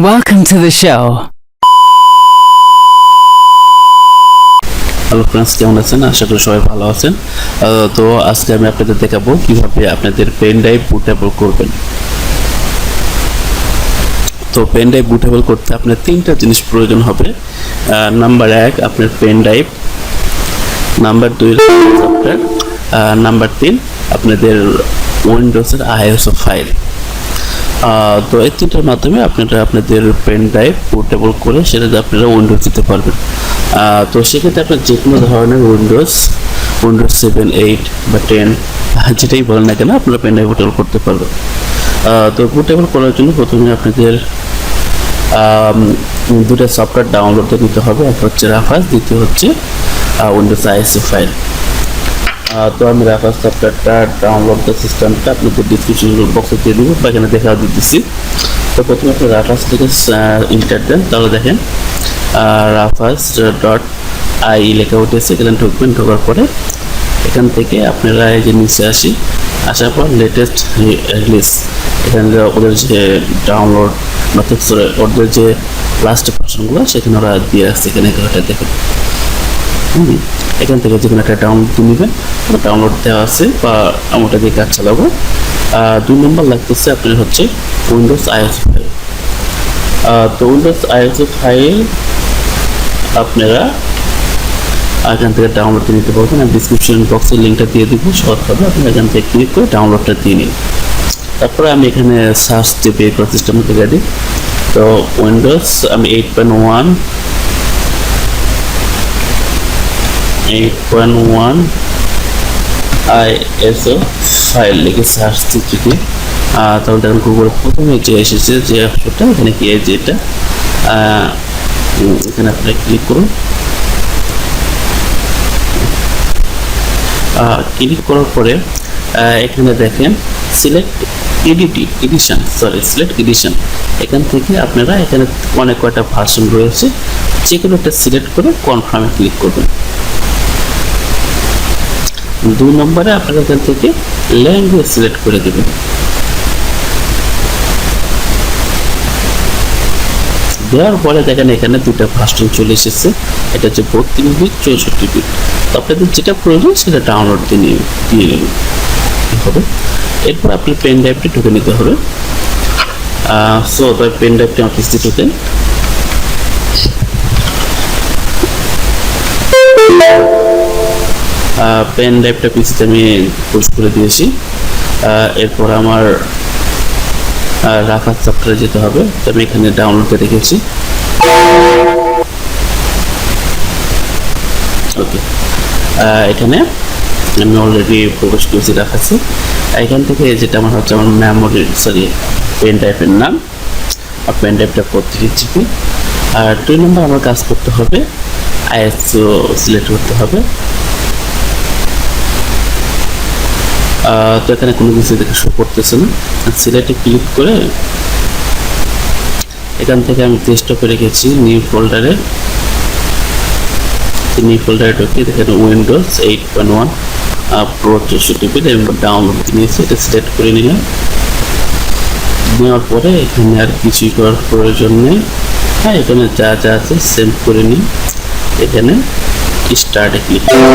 Welcome to the show. Hello friends, কেমন আছেন? আশা করি সবাই ভালো আছেন। তো আজকে আমি আপনাদের দেখাবো কিভাবে আপনাদের পেন ড্রাইভ বুটেবল করবেন। তো পেন ড্রাইভ বুটেবল করতে আপনার তিনটা জিনিস প্রয়োজন হবে। নাম্বার 1 আপনার pen drive, number 2 software, number 3 আপনাদের উইন্ডোজের আইএসও ফাইল। তো এই তিনটার মাধ্যমে আপনারা আপনাদের পেন ড্রাইভ পোর্টেবল করে সেটা আপনারা উইন্ডোজ দিতে পারবেন। তো সেক্ষেত্রে আপনার যে কোনো ধরনের উইন্ডোজ 7, 8 বা 10 যেটাই বলেন না কেন আপনারা পেন ড্রাইভ পোর্টেবল করতে পারবেন। তো পোর্টেবল করার জন্য প্রথমে আপনাদের দুটো সফটওয়্যার ডাউনলোড করে নিতে হবে। একটা হচ্ছে রাফাস, দ্বিতীয় হচ্ছে উইন্ডোজ আইএসও ফাইল। তো আমি রাফাস সফটওয়্যারটা ডাউনলোড দ্য সিস্টেমটা আপনাদের ডিসক্রিপশন বক্সে দিয়ে দেবো বা এখানে দেখা দিতেছি। তো প্রথমে আপনি রাফাস থেকে ইন্টার দেন, তাহলে দেখেন rafa's.ai লেখা উঠেছে। এখানে ঢুকবেন, ঢোকার পরে এখান থেকে আপনারা এই যে নিচে আসার পর লেটেস্ট রিলিজ, এখানে ওদের যে ডাউনলোড ওদের যে লাস্ট ভার্সনগুলো সেখানে ওরা দিয়ে আসছে। এখানে একটা দেখেন, এখান থেকে যে কোনো একটা ডাউনলোড দিয়ে নেবেন, ডাউনলোড দেওয়া আছে বা আমরা দিয়ে কাজ চালাবো। 2 নম্বর লাগতেছে আপনার হচ্ছে উইন্ডোজ আইএসও ফাইল। তো উইন্ডোজ আইএসও ফাইল আপনারা এখান থেকে ডাউনলোড করে নিতে পারবেন। আমি ডিসক্রিপশন বক্সে লিঙ্কটা দিয়ে দিব, সহজভাবে আপনি এখান থেকে ক্লিক করে ডাউনলোডটা দিয়ে নিন। তারপরে আমি এখানে সার্চ দিয়ে পে করার সিস্টেম থেকে দিই। তো উইন্ডোজ আমি 8.1 ISO ফাইল লিখে সার্চ দিচ্ছি। তাহলে দেখুন গুগল প্রথমে যে এসেছে যে অপশনটা, এখানে কি এই যেটা এখানে আপনি ক্লিক করুন। ক্লিক করার পরে এখানে দেখেন সিলেক্ট এডিশন। এখান থেকে আপনারা এখানে অনেক কয়টা ভার্সন রয়েছে, যে কোনো একটা সিলেক্ট করে কনফার্মে ক্লিক করবেন। 2 নম্বরে আপনারা এখান থেকে ল্যাঙ্গুয়েজ সিলেক্ট করে দেবেন। দেওয়ার পরে দেখেন এখানে দুটো ভার্সন চলে এসেছে, এটা হচ্ছে 32 বিট, 64 বিট। তো আপনাদের যেটা প্রয়োজন সেটা ডাউনলোড দিয়ে নেবেন হবে। এরপর আপনি পেন ড্রাইভটি ঢুকে নিতে হবে। সো তাই পেন ড্রাইভটি আমার পিসিতে ঢুকেন। পেন ড্রাইভটা পিসিতে আমি পুশ করে দিয়েছি। এরপর আমার রাফাস সফটওয়্যারে যেতে হবে। তো আমি এখানে ডাউনলোড করে রেখেছি। ওকে, এখানে আমি অলরেডি প্রবেশ করেছি রাফাসে। এখান থেকে যেটা আমার হচ্ছে আমার পেন ড্রাইভের নাম আর পেন ড্রাইভটা 32 জিবি। আর 2 নম্বর আমার কাজ করতে হবে, আইএসও সিলেক্ট করতে হবে। তো এখানে কোনো কিছু দেখে শো করতেছে না। সিলেক্টে ক্লিক করে এখান থেকে আমি ডেস্কটপে রেখেছি নিউ ফোল্ডারে ঢুকে দেখেন উইন্ডোজ 8.1 প্রো 64 বিট এবং ডাউনলোড নিয়েছি। এটা সিলেক্ট করে নিলাম। নেওয়ার পরে এখানে আর কিছুই করার প্রয়োজন নেই। এখানে যা যা আছে সেভ করে নিন। এখানে স্টার্টে ক্লিক করুন।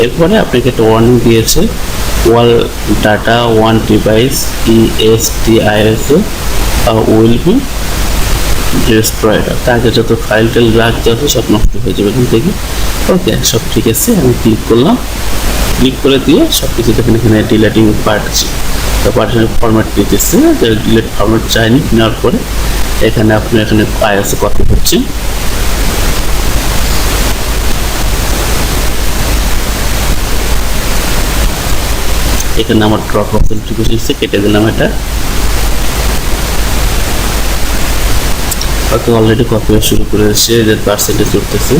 এরপরে আপনাকে একটা ওয়ার্নিং দিয়েছে, all data on device ESDISO will be destroyed. তাকে যত ফাইল টাইল রাখতে আছে সব নষ্ট হয়ে যাবে এখান থেকে। ওকে, সব ঠিক আছে। আমি ক্লিক করলাম, ক্লিক করে দিয়ে সব কিছু দেখেন এখানে ডিলেটিং পার্ট আছে। তো পার্টিশন ফরম্যাট দিতেছে, ডিলেট ফরম্যাট চাইনি। নেওয়ার পরে এখানে আপনি এখানে আইএসও কপি হচ্ছে। এখানে আমার ড্রপ বক্স এসেছে, কেটে দিলাম এটা। অলরেডি কপি শুরু করেছে, যে পার্সেন্টেজ করতেছে,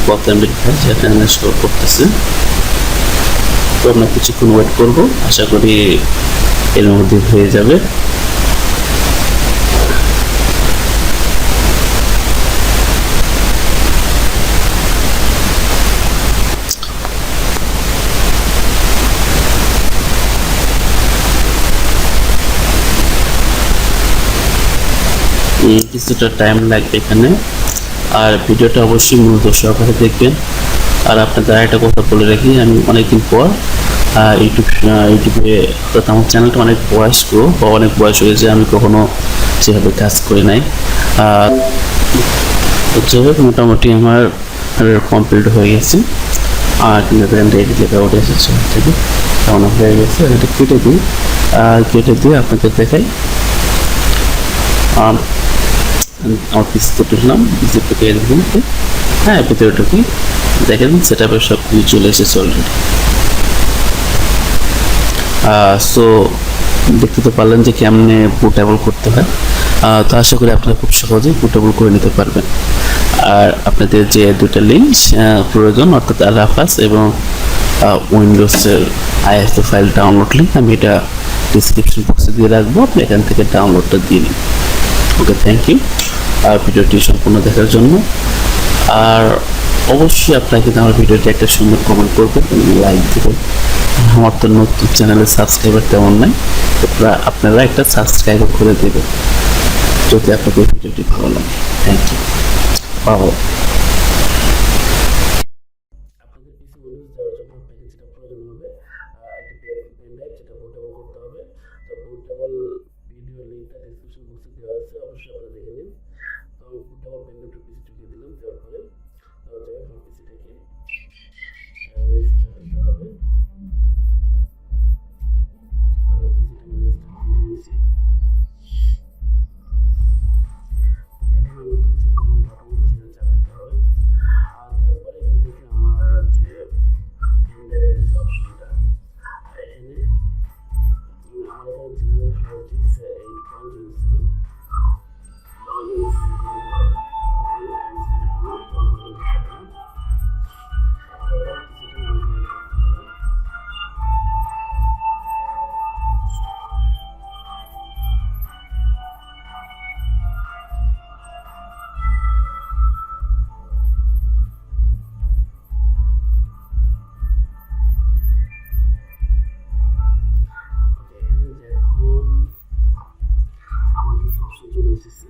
কত এমবি এখানে শো করতেছে। তো আমরা কিছুক্ষণ ওয়েট করবো, আশা করি এর মধ্যে হয়ে যাবে। কিছুটা টাইম লাগবে এখানে। আর ভিডিওটা অবশ্যই মনোযোগ সহকারে দেখবেন। আর আপনাদের একটা কথা বলে রাখি, আমি অনেকদিন পর ইউটিউবে অর্থাৎ আমার চ্যানেলটা অনেক বয়স্ক বা অনেক বয়স হয়েছে, আমি কখনো সেভাবে কাজ করি নাই। আর যাই হোক, মোটামুটি আমার কমপ্লিট হয়ে গেছে। আর কিন্তু রেডি লেখা উঠে এসেছে থেকে কেমন হয়ে গেছে, এটা কেটে দিই। আর কেটে দিয়ে আপনাদের দেখাই। আমার পিসিতে তুললাম, পিসি থেকে দেখুন, হ্যাঁ ভিতরে কি দেখেন সেট আপের সব কিছু চলে এসেছে অলরেডি। সো দেখতে তো পারলেন যে কেমনে বুটেবল করতে হয়। তো আশা করি আপনারা খুব সহজেই বুটেবল করে নিতে পারবেন। আর আপনাদের যে দুটো লিঙ্ক প্রয়োজন, অর্থাৎ রাফাস এবং উইন্ডোজের আইএসও ফাইল ডাউনলোড লিঙ্ক, আমি এটা ডিসক্রিপশন বক্সে দিয়ে রাখবো, আপনি এখান থেকে ডাউনলোডটা দিয়ে নিন। ওকে, থ্যাংক ইউ ভিডিওটি সম্পূর্ণ দেখার জন্য। আর অবশ্যই আপনারা কিন্তু আমার ভিডিওটি একটা সুন্দর কমেন্ট করবেন এবং লাইক দেবেন। আমার তো নতুন চ্যানেলে সাবস্ক্রাইবার তেমন নাই, আপনারা একটা সাবস্ক্রাইব করে দেবেন যদি আপনাদের ভিডিওটি ভালো লাগে। Thank you. পাবো আপনাদের পিসি উইন্ডোজ দেওয়ার জন্য আপনাকে যেটা প্রয়োজন হবে, একটা পেনড্রাইভ, যেটা বুটেবল করতে হবে। তো বুটেবল ভিডিও লিঙ্কটা ডিসক্রিপশন বক্সে দেওয়া আছে, অবশ্যই আপনারা দেখে নিন। তো বুটেবল পেনড্রাইভটা পিসি ঢুকিয়ে দিলাম, দেওয়ার পরে আমার পিসিটাকে রেজিস্টার দিতে হবে। আর পিসিটা আমি রেজিস্টার দিয়ে দিয়েছি। এখন আমাকে যে কমান্ড বাটন আছে সেটা চাপ দিতে হবে। আর তারপরে এখান থেকে আমার যে পেনড্রাইভের যে অপশনটা, এখানে আমার এখানে জেনারেল 8.07 আমাকে অপশন চলে এসেছে।